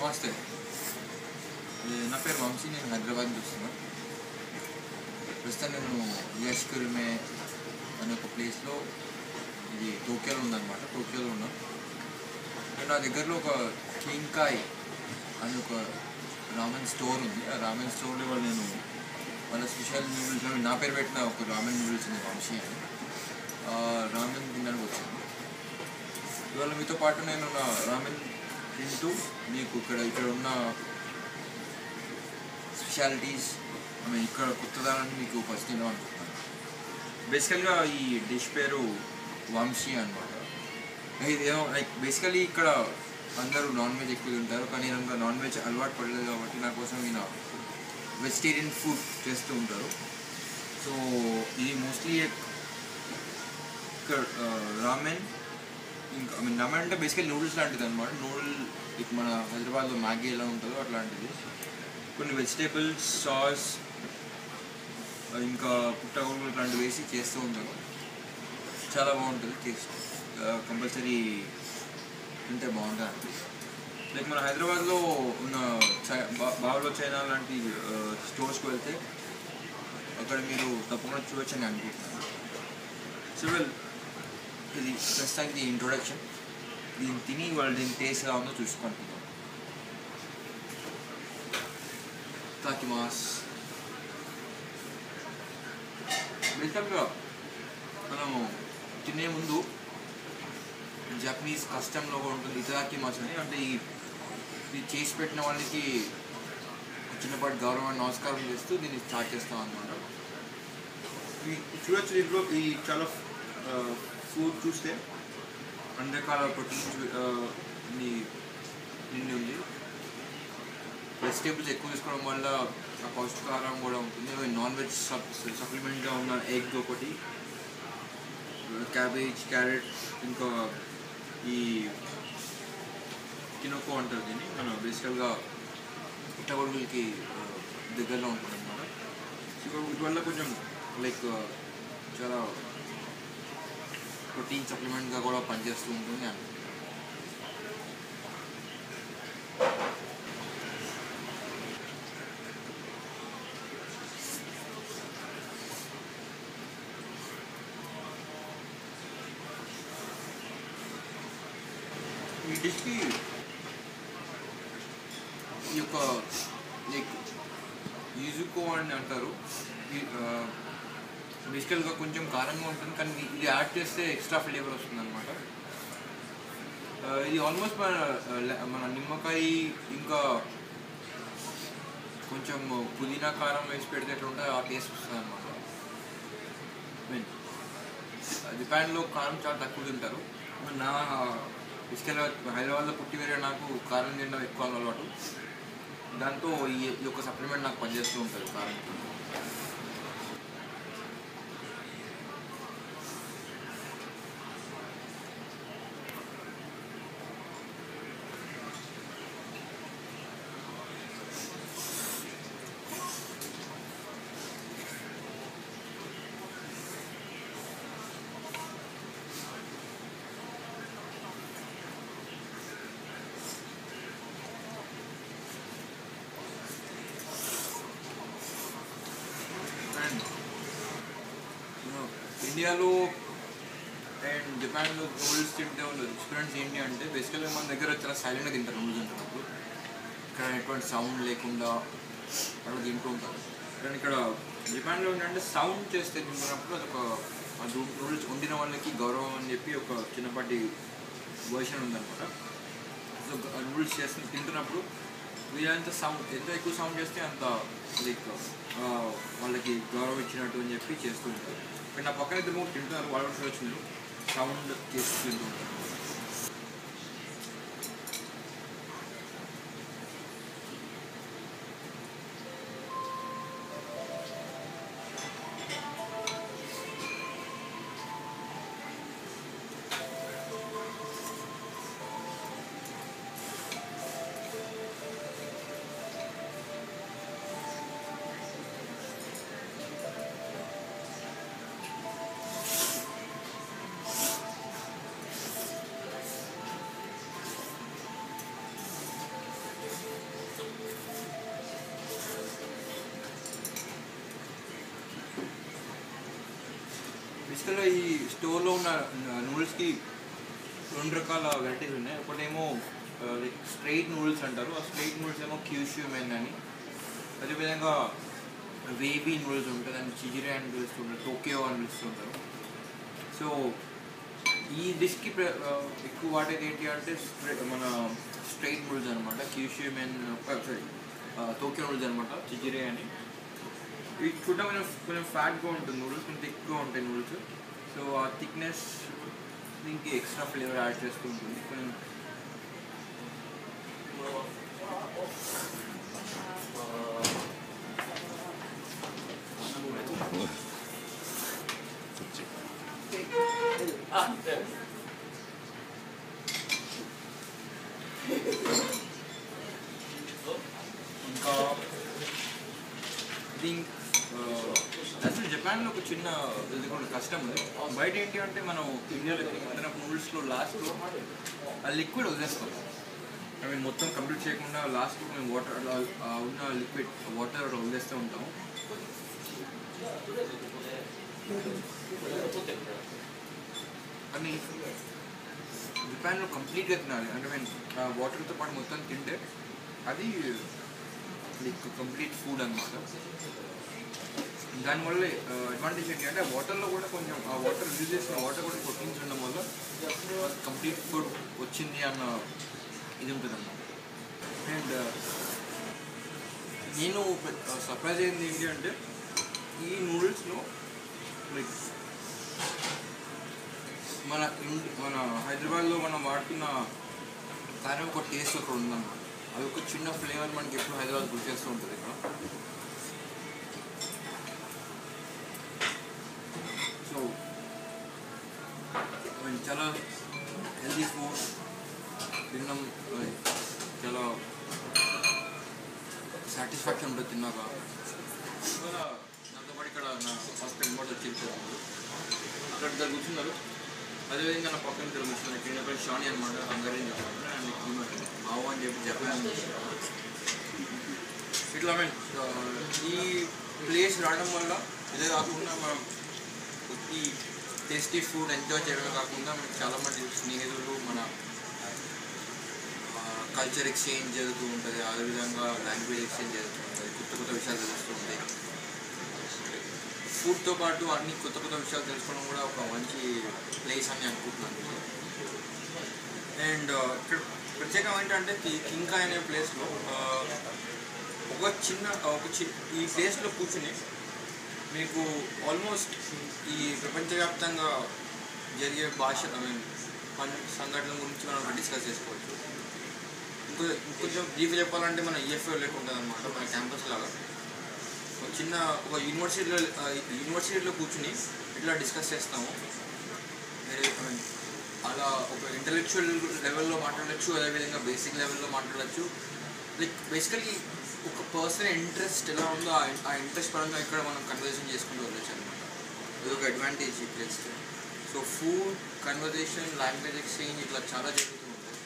నమస్తే, నా పేరు వంశీ. నేను హైదరాబాద్ నుంచి వస్తున్నా. ప్రస్తుతం నేను యష్ కుర్మే అనే ఒక ప్లేస్లో, ఇది టోక్యోలో ఉందన్నమాట. టోక్యోలో ఉన్నా. నా దగ్గరలో ఒక కింకాయ్ అని ఒక రామెన్ స్టోర్ ఉంది. ఆ రామెన్ స్టోర్లో వాళ్ళు నేను వాళ్ళ స్పెషల్ నూడిల్స్, నా పేరు పెట్టిన ఒక రామెన్ నూడిల్స్ ఉంది, వంశీ అని. రామెన్ తినడానికి వచ్చాను. ఇవాళ మీతో పాటు నేను నా రామెన్ తింటూ మీకు ఇక్కడ ఉన్న స్పెషాలిటీస్, ఇక్కడ కొత్తదాన్ని మీకు పరిచయం అనుకుంటున్నాను. బేసికల్గా ఈ డిష్ పేరు వంశీ అనమాట. ఇదేమో లైక్ బేసికలీ ఇక్కడ అందరూ నాన్ వెజ్ ఎక్కువ తింటారు, కానీ నేను నాన్ వెజ్ అలవాటు పడలేదు కాబట్టి నా కోసం ఈయన వెజిటేరియన్ ఫుడ్ చేస్తూ ఉంటారు. సో ఇది మోస్ట్లీ ఇక్కడ రామెన్, ఇంకా రామెన్ అంటే బేసికలీ నూడిల్స్ లాంటిది అనమాట. నూడిల్ ఇక మన హైదరాబాద్లో మ్యాగీ ఎలా ఉంటుందో అట్లాంటిది. కొన్ని వెజిటేబుల్స్, సాస్, ఇంకా పుట్టగొడుగులు లాంటివి వేసి చేస్తూ ఉంటారు. చాలా బాగుంటుంది టేస్ట్. కంపల్సరీ తింటే బాగుంటుంది అనిపిస్తుంది. లైక్ మన హైదరాబాద్లో ఉన్న బావులో చైనా లాంటి స్టోర్స్కి వెళ్తే అక్కడ మీరు తప్పకుండా చూడొచ్చని అనుకుంటున్నాను. సో వెల్, ఇది ప్రస్తుతానికి ఇంట్రొడక్షన్. దీన్ని తిని వాళ్ళు దీని టేస్ట్ ఎలా ఉందో చూసుకుంటున్నాం. తాకిమాస్. బేసిక్గా మనము తినే ముందు జపనీస్ కస్టంలో కూడా ఉంటుంది ఇతాకిమాస్ అని. అంటే ఇది చేసి పెట్టిన వాళ్ళకి చిన్నపాటి గౌరవాన్ని నమస్కారం చేస్తూ దీన్ని స్టార్ట్ చేస్తాం అన్నమాట. చూడొచ్చు, దీంట్లో ఈ చాలా ఫుడ్ చూస్తే అన్ని రకాల ప్రోటీన్స్ నిండి ఉంది. వెజిటేబుల్స్ ఎక్కువ తీసుకోవడం వల్ల ఆ పౌష్టికాహారం కూడా ఉంటుంది. నాన్ వెజ్ సప్లిమెంట్గా ఉన్న ఎగ్ ఒకటి, క్యాబేజ్, క్యారెట్, ఇంకా ఈ కినోకో అంటారు దీన్ని. మన బేసికల్గా పుట్టగొడుగులకి దగ్గరలో ఉంటుంది అన్నమాట. వీటి వల్ల కొంచెం లైక్ చాలా ప్రోటీన్ సప్లిమెంట్గా కూడా పనిచేస్తూ ఉంటుంది అని. ఈ డిష్కి ఈ యొక్క లైక్ యూజుకో అని అంటారు. బేసికల్గా కొంచెం కారంగా ఉంటుంది, కానీ ఇది యాడ్ చేస్తే ఎక్స్ట్రా ఫ్లేవర్ వస్తుంది అనమాట. ఇది ఆల్మోస్ట్ మన నిమ్మకాయ ఇంకా కొంచెం పుదీనా కారం వేసి పెడితే ఎట్లా ఉంటుంది ఆ టేస్ట్ వస్తుంది అనమాట. జపాన్లో కారం చాలా తక్కువ తింటారు. నా బేసికల్గా హైదరాబాద్లో పుట్టి వేరే నాకు కారం తినడం ఎక్కువ అలవాటు. దాంతో ఈ యొక్క సప్లిమెంట్ నాకు పనిచేస్తూ ఉంటుంది కారం. ఇండియాలో అండ్ జపాన్లో నూడిల్స్ తింటే వాళ్ళు డిఫరెన్స్ ఏంటి అంటే బేసికల్గా మన దగ్గర చాలా సైలెంట్గా తింటారు నూడిల్స్ అంటున్నప్పుడు. ఇక్కడ ఎటువంటి సౌండ్ లేకుండా అలా తింటూ ఉంటారు. కానీ ఇక్కడ జపాన్లో ఏంటంటే సౌండ్ చేస్తే తింటున్నప్పుడు అదొక నూడిల్స్ వండిన వాళ్ళకి గౌరవం అని చెప్పి ఒక చిన్నపాటి వర్షన్ ఉందన్నమాట. సో నూడిల్స్ చేస్తే తింటున్నప్పుడు వీళ్ళంత సౌండ్ ఎంత ఎక్కువ సౌండ్ చేస్తే అంత లైక్ వాళ్ళకి గౌరవం ఇచ్చినట్టు అని చెప్పి చేస్తూ ఉంటారు. కానీ నా పక్కన ఇద్దరు మూడు తింటున్నారు, వాళ్ళు చూడొచ్చు మీరు, సౌండ్ చేస్తూ తింటూ ఉంటారు. బేసికల్గా ఈ స్టోర్లో ఉన్న నూడిల్స్కి రెండు రకాల వెరైటీస్ ఉన్నాయి. ఒకటేమో లైక్ స్ట్రైట్ నూడిల్స్ అంటారు. ఆ స్ట్రైట్ నూడిల్స్ ఏమో క్యూష్యూ మెన్ అని, అదేవిధంగా వేబీ నూడిల్స్ ఉంటుంది, అండ్ చిజిరే అని పిలుస్తుంటారు, టోకియో అని పిలుస్తుంటారు. సో ఈ డిష్కి ఎక్కువ వాడేది ఏంటి అంటే మన స్ట్రైట్ నూడిల్స్ అనమాట. క్యూష్యూ మెన్ సారీ టోకియో నూడిల్స్ అనమాట, చిజిరే అని. ఇవి చూడడం కొంచెం ఫ్యాట్గా ఉంటుంది నూడిల్స్, కొంచెం థిక్గా ఉంటాయి నూడిల్స్. సో ఆ థిక్నెస్ దీనికి ఎక్స్ట్రా ఫ్లేవర్ యాడ్ చేస్తూ ఉంటుంది కొంచెం. ఇంకా దీనికి అసలు జపాన్లో ఒక చిన్న ఇది కూడా కష్టం ఉంది. బయట ఏంటి అంటే మనం ఇండియాలో నూడిల్స్లో లాస్ట్లో ఆ లిక్విడ్ వదిలేస్తాం. ఐ మీన్ మొత్తం కంప్లీట్ చేయకుండా లాస్ట్లో మేము వాటర్ ఉన్న లిక్విడ్ వాటర్ వదిలేస్తూ ఉంటాము. కానీ జపాన్లో కంప్లీట్గా తినాలి. అంటే మీన్ వాటర్తో పాటు మొత్తం తింటే అది లైక్ కంప్లీట్ ఫుడ్ అనమాట. దానివల్ల అడ్వాంటేజ్ ఏంటి అంటే వాటర్లో కూడా కొంచెం ఆ వాటర్ యూజ్ చేసిన వాటర్ కూడా ప్రోటీన్స్ ఉండడం వల్ల కంప్లీట్ ఫుడ్ వచ్చింది అన్న ఇది ఉంటుంది అన్నమాట. అండ్ నేను సర్ప్రైజ్ అయింది ఏంటి అంటే ఈ నూడిల్స్లో లైక్ మన హైదరాబాద్లో మనం వాడుతున్న కారం ఒక టేస్ట్ ఒకటి ఉందన్నమాట. అది ఒక చిన్న ఫ్లేవర్ మనకి ఎప్పుడు హైదరాబాద్ గుర్తు చేస్తూ ఉంటుంది ఇక్కడ. సో చాలా హెల్దీ ఫుడ్ తిన్నాం, చాలా సాటిస్ఫాక్షన్ ఉంటుంది తిన్నాక. నాతో పాటు ఇక్కడ నా ఫస్ట్ ఇన్వర్ట్ వచ్చి అక్కడ ఇద్దరు కూర్చున్నారు. అదేవిధంగా నా పక్కన ఇద్దరు కూర్చున్నారు. ఇక్కడ పేరు షాని అనమాట, హంగరియన్ చెప్పాను, అండ్ కీమర్ మావో అని చెప్పి జపాన్. ఇట్లా మీన్ ఈ ప్లేస్ రావడం వల్ల ఇదే కాకుండా మనం ఈ టేస్టీ ఫుడ్ ఎంజాయ్ చేయడమే కాకుండా మనకి చాలామంది స్నేహితులు మన కల్చర్ ఎక్స్చేంజ్ జరుగుతూ ఉంటుంది, అదేవిధంగా లాంగ్వేజ్ ఎక్స్చేంజ్ జరుగుతూ ఉంటుంది, కొత్త కొత్త విషయాలు తెలుస్తూ ఉంటాయి. ఫుడ్తో పాటు అన్ని కొత్త కొత్త విషయాలు తెలుసుకోవడం కూడా ఒక మంచి ప్లేస్ అని అనుకుంటున్నాను. అండ్ ఇక్కడ ప్రత్యేకం ఏంటంటే కింకాయ్ అనే ప్లేస్లో ఈ ప్లేస్లో కూర్చుని మీకు ఆల్మోస్ట్ ఈ ప్రపంచవ్యాప్తంగా జరిగే భాష సంఘటనల గురించి మనం డిస్కస్ చేసుకోవచ్చు. ఇంకొంచెం బ్రీఫ్ చెప్పాలంటే మన ఈఎఫ్ఓ లేకుండా అనమాట, మన క్యాంపస్ లాగా ఒక యూనివర్సిటీలో కూర్చుని ఇట్లా డిస్కస్ చేస్తాము. అలా ఒక ఇంటలెక్చువల్ లెవెల్లో మాట్లాడచ్చు, అదేవిధంగా బేసిక్ లెవెల్లో మాట్లాడచ్చు. లైక్ బేసికలీ ఒక పర్సన్ ఇంట్రెస్ట్ ఎలా ఉందో ఆ ఇంట్రెస్ట్ పరంగా ఇక్కడ మనం కన్వర్జేషన్ చేసుకుంటూ వెళ్ళచ్చు అనమాట. ఇది ఒక అడ్వాంటేజ్ ఈ ప్లేస్కి. So food, conversation, language exchange ఇట్లా చాలా జరుగుతూ ఉంటాయి.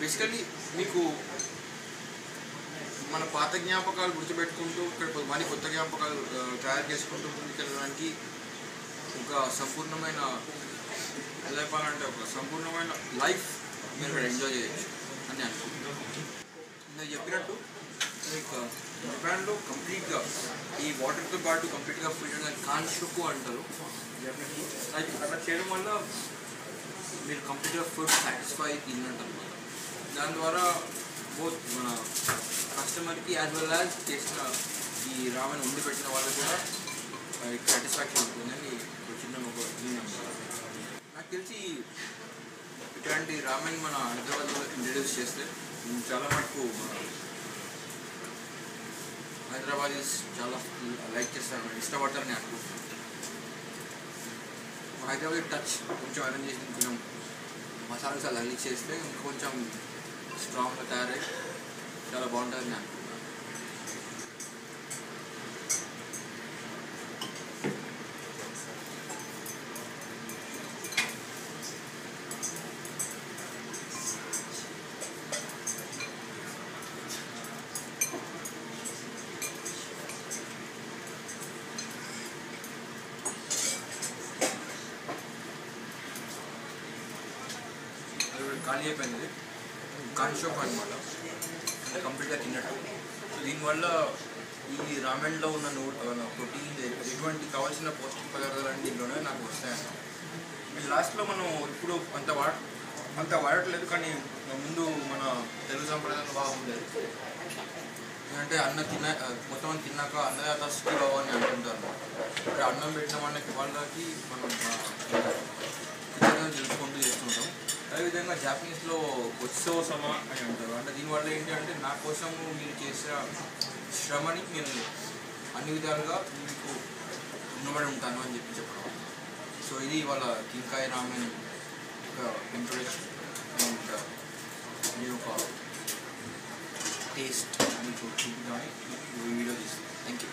బేసికలీ మీకు మన పాత జ్ఞాపకాలు గుర్తుపెట్టుకుంటూ ఇక్కడ మళ్ళీ కొత్త జ్ఞాపకాలు తయారు చేసుకుంటూ ముందుకెళ్ళడానికి ఒక సంపూర్ణమైన ఎలా చెప్పాలంటే ఒక సంపూర్ణమైన లైఫ్ మీరు ఇక్కడ ఎంజాయ్ చేయొచ్చు అని అనుకుంటున్నాను. నేను చెప్పినట్టు లైక్ జపాన్లో కంప్లీట్గా ఈ వాటర్తో పాటు కంప్లీట్గా ఫుడ్ అనేది కాన్షుకు అంటారు. లైక్ అలా చేయడం వల్ల మీరు కంప్లీట్గా ఫుడ్ సాటిస్ఫై తిన్నట్టు అనమాట. దాని ద్వారా బోత్ మన కస్టమర్కి యాజ్ వెల్ యాజ్ చేసిన ఈ రామెన్ వండి పెట్టిన వాళ్ళకి కూడా సాటిస్ఫాక్షన్ ఉంటుందని చిన్న ఒక నాకు తెలిసి ఇట్లాంటి రామెన్ మన హైదరాబాద్లో ఇంట్రడ్యూస్ చేస్తే చాలా మటుకు హైదరాబాదీస్ చాలా లైక్ చేస్తారు, ఇష్టపడతారని అనుకుంటున్నాను. హైదరాబాద్ టచ్ కొంచెం అరేంజ్ చేసి కొంచెం మసాలాస్ అలా అల్లి చేస్తే ఇంకొంచెం స్ట్రాంగ్గా తయారై చాలా బాగుంటుందని అనుకుంటున్నాను. ఖాళీ అయిపోయింది. కాన్షాప్ అనమాట, అంటే కంప్లీట్గా తిన్నట్టు. సో దీనివల్ల ఈ రామెన్లో ఉన్న ప్రోటీన్ ఎటువంటి కావాల్సిన పౌష్టిక పదార్థాలు దీంట్లోనే నాకు వస్తాయన్న. అండ్ లాస్ట్లో మనం ఇప్పుడు అంత వాడట్లేదు, కానీ ముందు మన తెలుగు సంప్రదాయంలో బాగుండేది. ఎందుకంటే మొత్తం తిన్నాక అన్నదాత సుఖీ భవ అని అంటుంటారు. అంటే అన్నం పెట్టిన వాళ్ళకి మనం కృతజ్ఞతలు తెలుసుకుంటూ చేస్తుంటాం. అదేవిధంగా జాపనీస్లో గొచ్సో సమా అని అంటారు. అంటే దీనివల్ల ఏంటి అంటే నా కోసము మీరు చేసిన శ్రమని నేను అన్ని విధాలుగా మీకు రుణపడి ఉంటాను అని చెప్పడం. సో ఇది ఇవాళ కింకాయ రామెన్ ఒక ఇంట్రొడక్షన్ అండ్ నేను ఒక టేస్ట్ మీకు చూపుదామని ఈ వీడియో తీస్తాను. Thank you.